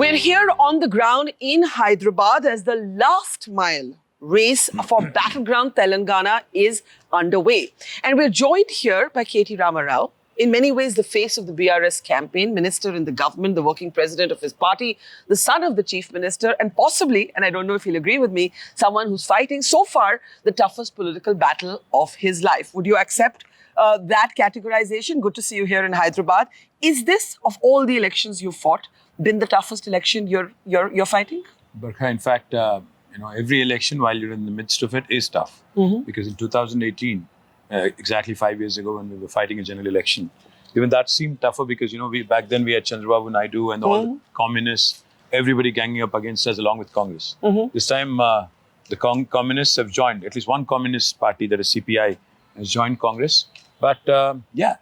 We're here on the ground in Hyderabad as the last mile race for Battleground Telangana is underway. And we're joined here by K.T. Ramarao, in many ways the face of the BRS campaign, minister in the government, the working president of his party, the son of the chief minister, and possibly, and I don't know if he'll agree with me, someone who's fighting so far the toughest political battle of his life. Would you accept that categorization? Good to see you here in Hyderabad. Is this, of all the elections you've fought, been the toughest election you're fighting? Barkha, in fact, every election while you're in the midst of it is tough. Because in 2018, exactly 5 years ago when we were fighting a general election, even that seemed tougher because, back then we had Chandrababu Naidu and all the communists, everybody ganging up against us along with Congress. This time, the communists have joined, at least one communist party, that is CPI, has joined Congress. But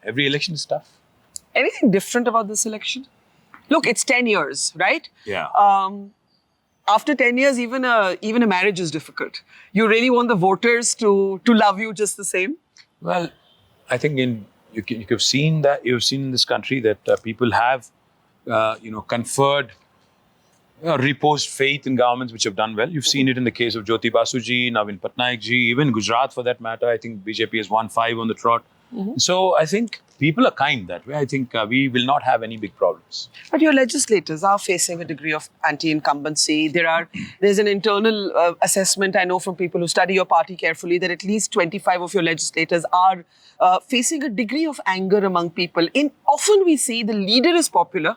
every election is tough. Anything different about this election? Look, it's 10 years, right? Yeah. After 10 years, even a marriage is difficult. You really want the voters to love you just the same? Well, I think you've seen in this country that people have, conferred, reposed faith in governments which have done well. You've seen it in the case of Jyoti Basuji, Navin Patnaik ji, even Gujarat for that matter. I think BJP has won 5 on the trot. So I think people are kind that way. I think we will not have any big problems. But your legislators are facing a degree of anti-incumbency. There's an internal assessment, I know from people who study your party carefully, that at least 25 of your legislators are facing a degree of anger among people. Often we see the leader is popular,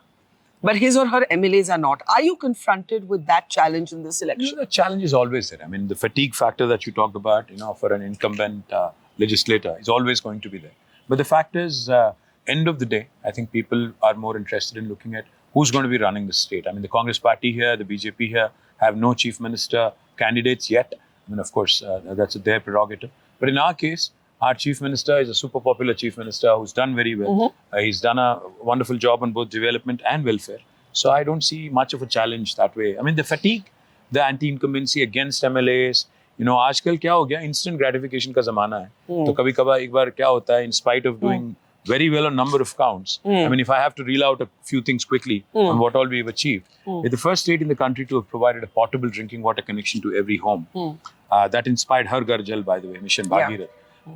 but his or her MLAs are not. Are you confronted with that challenge in this election? The challenge is always there. I mean, the fatigue factor that you talked about, for an incumbent legislator is always going to be there. But the fact is, end of the day, I think people are more interested in looking at who's going to be running the state. I mean, the Congress party here, the BJP here have no chief minister candidates yet. I mean, of course, that's their prerogative. But in our case, our chief minister is a super popular chief minister who's done very well. He's done a wonderful job on both development and welfare. So I don't see much of a challenge that way. I mean, the fatigue, the anti-incumbency against MLAs, आजकल क्या हो गया, instant gratification का ज़माना है. तो कभी कभार एक बार क्या होता है, in spite of doing very well on number of counts. I mean, if I have to reel out a few things quickly on what all we've achieved, we're the first state in the country to have provided a portable drinking water connection to every home. That inspired Har Ghar Jal, by the way, Mission Bhagirath.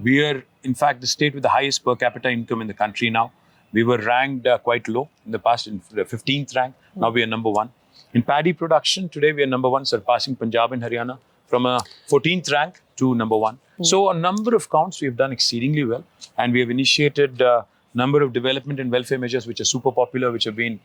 We are, in fact, the state with the highest per capita income in the country now. We were ranked quite low in the past, in the 15th rank. Now we are number 1. In paddy production, today we are number 1, surpassing Punjab and Haryana from a 14th rank to number 1. So a number of counts we have done exceedingly well. And we have initiated a number of development and welfare measures which are super popular, which have been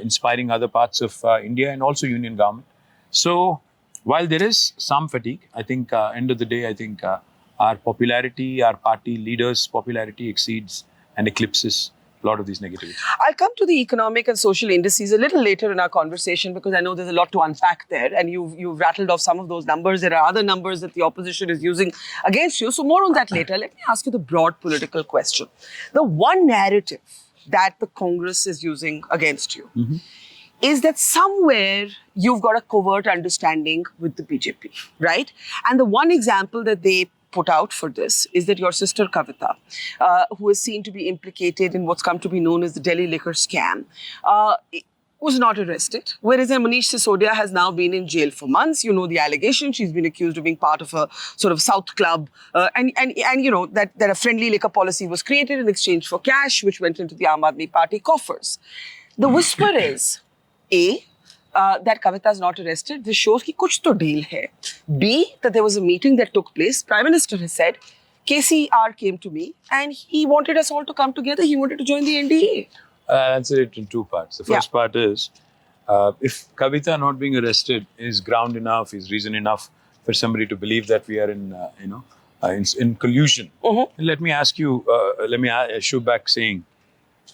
inspiring other parts of India and also union government. So while there is some fatigue, I think end of the day, I think our popularity, our party leaders' popularity exceeds and eclipses a lot of these negativities. I'll come to the economic and social indices a little later in our conversation because I know there's a lot to unpack there and you've rattled off some of those numbers. There are other numbers that the opposition is using against you. So more on that later. Let me ask you the broad political question. The one narrative that the Congress is using against you is that somewhere you've got a covert understanding with the BJP, right? And the one example that they put out for this is that your sister Kavita, who is seen to be implicated in what's come to be known as the Delhi liquor scam, was not arrested. Whereas Manish Sisodia has now been in jail for months. You know the allegation. She's been accused of being part of a sort of South club. And that a friendly liquor policy was created in exchange for cash, which went into the Aam Aadmi Party coffers. The whisper is, A, that Kavita is not arrested. This shows that kuch to deal hai. B, that there was a meeting that took place. Prime Minister has said, KCR came to me and he wanted us all to come together. He wanted to join the NDA. I'll answer it in 2 parts. The first part is, if Kavita not being arrested is ground enough, is reason enough for somebody to believe that we are in collusion. Let me ask you, let me shoot back saying,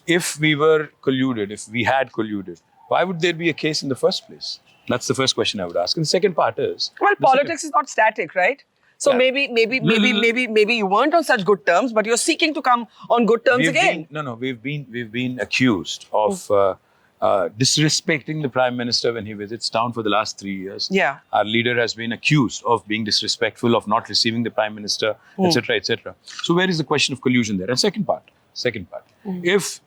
if we were colluded, if we had colluded, why would there be a case in the first place? That's the first question I would ask. And the second part is... Well, politics is not static, right? So maybe you weren't on such good terms, but you're seeking to come on good terms again. We've been accused of disrespecting the Prime Minister when he visits town for the last 3 years. Yeah. Our leader has been accused of being disrespectful, of not receiving the Prime Minister, etc., etc. So where is the question of collusion there? And second part. If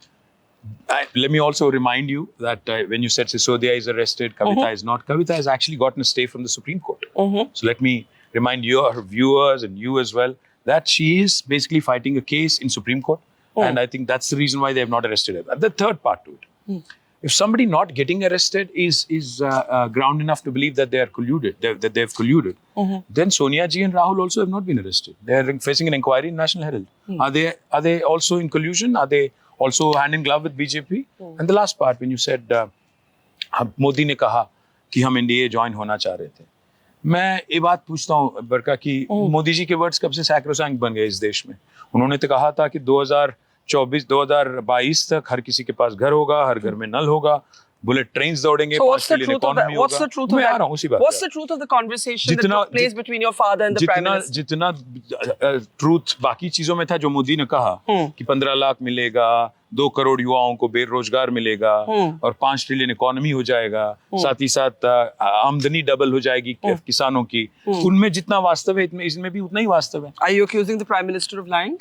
Let me also remind you that when you said Sisodia is arrested, Kavita is not. Kavita has actually gotten a stay from the Supreme Court. So let me remind your viewers and you as well that she is basically fighting a case in Supreme Court. And I think that's the reason why they have not arrested her. The third part to it. If somebody not getting arrested is ground enough to believe that they are colluded, that they've colluded, then Sonia Ji and Rahul also have not been arrested. They are facing an inquiry in National Herald. Are they also in collusion? Are they also hand in glove with BJP? And the last part, when you said Modi ने कहा कि हम NDA join होना चाह रहे थे, मैं ये बात पूछता हूँ बरका कि मोदी जी के वर्ड्स कब से सैक्रोसैंक्ट बन गए इस देश में? उन्होंने तो कहा था कि 2022 तक हर किसी के पास घर होगा, हर घर में नल होगा, बुलेट ट्रेन्स दौड़ेंगे, So what's the 5 trillion truth of that? Economy What's the होगा। truth of मैं आ that? रहा हूँ उसी बात What's पे। the truth of the conversation that जितना- took place between your father and the Prime Minister? जितना ट्रूथ बाकी चीजों में था जो मोदी ने कहा कि 15 लाख मिलेगा, 2 करोड़ युवाओं को बेरोजगार मिलेगा और 5 ट्रिलियन इकोनॉमी हो जाएगा, साथ ही साथ आमदनी डबल हो जाएगी किसानों की, उनमें जितना वास्तव है इसमें भी उतना ही वास्तव है। Are you accusing the Prime Minister of lying?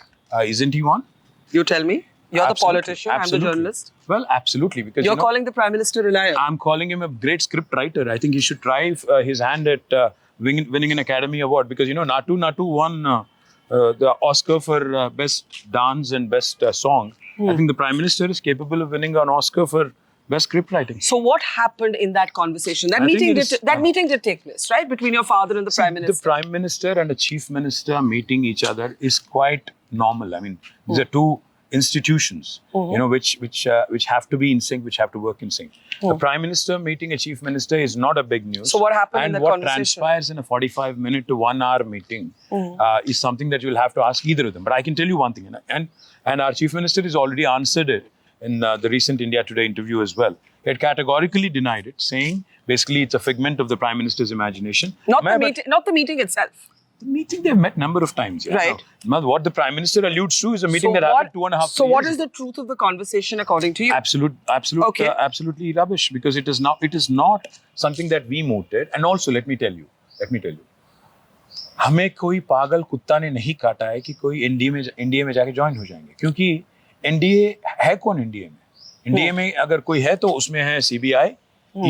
Isn't he one? You tell me. You're the Absolutely. politician, I'm the Absolutely. journalist. Well, absolutely, because You're you know, calling the Prime Minister a liar. I'm calling him a great script writer. I think he should try his hand at winning an Academy Award, because you know Natu won the Oscar for best dance and best song. I think the Prime Minister is capable of winning an Oscar for best script writing. So what happened in that conversation? That I think meeting it is- meeting did take place, right? Between your father and the Prime Minister. The Prime Minister and the Chief Minister meeting each other is quite normal. I mean, these are two institutions, you know, which have to be in sync, which have to work in sync. The Prime Minister meeting a Chief Minister is not a big news. So what happened in and that what conversation? transpires in a 45-minute to 1 hour meeting is something that you'll have to ask either of them. But I can tell you one thing, and our Chief Minister has already answered it in the recent India Today interview as well. He had categorically denied it, saying basically it's a figment of the Prime Minister's imagination. Not the meeting itself. The meeting they've met number of times. Yeah. Right. Now, what the Prime Minister alludes to is a meeting that happened 2.5 So years what is ago. the truth of the conversation according to you? Absolutely, Okay. absolutely rubbish, because it is not something that we mooted. And also, let me tell you, हमें कोई पागल कुत्ता ने नहीं काटा है कि कोई एनडीए में जाके ज्वाइन हो जाएंगे, क्योंकि एनडीए है कौन एनडीए में? एनडीए में अगर कोई है तो उसमें है सीबीआई,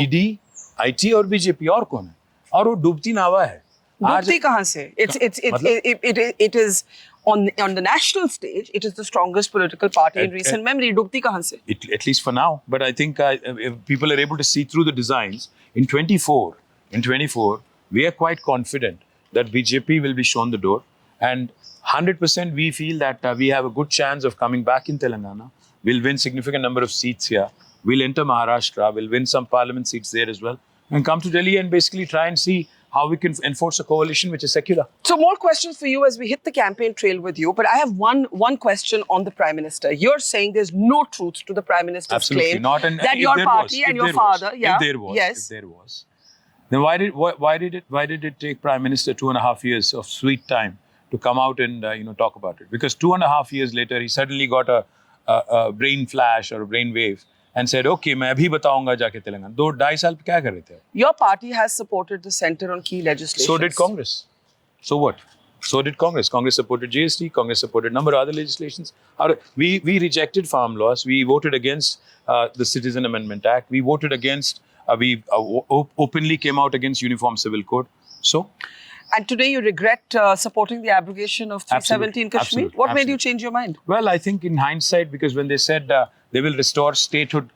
ईडी, आईटी और बीजेपी, और कौन है? और वो डूबती नावा है। डूबती कहाँ से? It is on the national stage. It is the strongest political party in recent memory. डूबती कहाँ से? At least for now. But I think if people are able to see through the designs, in 24, we are quite confident that BJP will be shown the door. And 100% we feel that we have a good chance of coming back in Telangana. We'll win significant number of seats here. We'll enter Maharashtra. We'll win some parliament seats there as well. And come to Delhi and basically try and see how we can enforce a coalition which is secular. So more questions for you as we hit the campaign trail with you. But I have one question on the Prime Minister. You're saying there's no truth to the Prime Minister's Absolutely claim not. And that if your there party was, and if your there was, father, yeah, if there was, then why did it take Prime Minister 2.5 years of sweet time to come out and talk about it? Because 2.5 years later, he suddenly got a brain flash or a brain wave and said, okay, मैं अभी बताऊंगा जाके तेलंगाना। 2-2.5 साल क्या कर रहे थे? Your party has supported the centre on key legislation. So did Congress. So what? So did Congress. Congress supported GST. Congress supported a number of other legislations. We rejected farm laws. We voted against the Citizen Amendment Act. We voted against, we openly came out against Uniform Civil Code. So? And today you regret supporting the abrogation of 370 in Kashmir. Absolutely. What made you change your mind? Well, I think in hindsight, because when they said they will restore statehood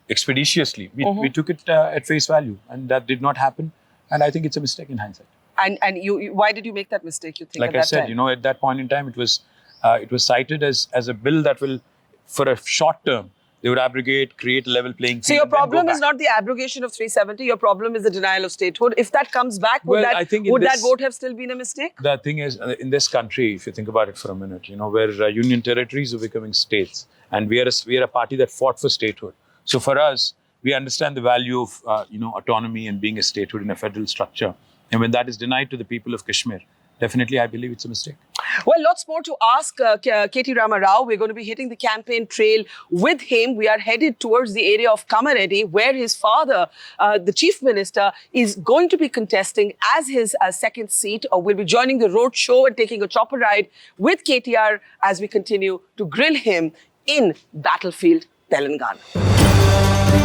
expeditiously, we took it at face value, and that did not happen. And I think it's a mistake in hindsight. And you why did you make that mistake, you think, Like at that I said, time? at that point in time, it was cited as a bill that will, for a short term, they would abrogate, create a level playing field. So your and then go problem is back. not the abrogation of 370. Your problem is the denial of statehood. If that comes back, would Well, I think in that this- vote have still been a mistake? The thing is, in this country, if you think about it for a minute, where union territories are becoming states, and we are a party that fought for statehood. So for us, we understand the value of autonomy and being a statehood in a federal structure. And when that is denied to the people of Kashmir, definitely I believe it's a mistake. Well, lots more to ask K.T. Rama Rao. We're going to be hitting the campaign trail with him. We are headed towards the area of Kamareddy, where his father, the Chief Minister, is going to be contesting as his second seat. We'll be joining the road show and taking a chopper ride with KTR as we continue to grill him in Battlefield Telangana.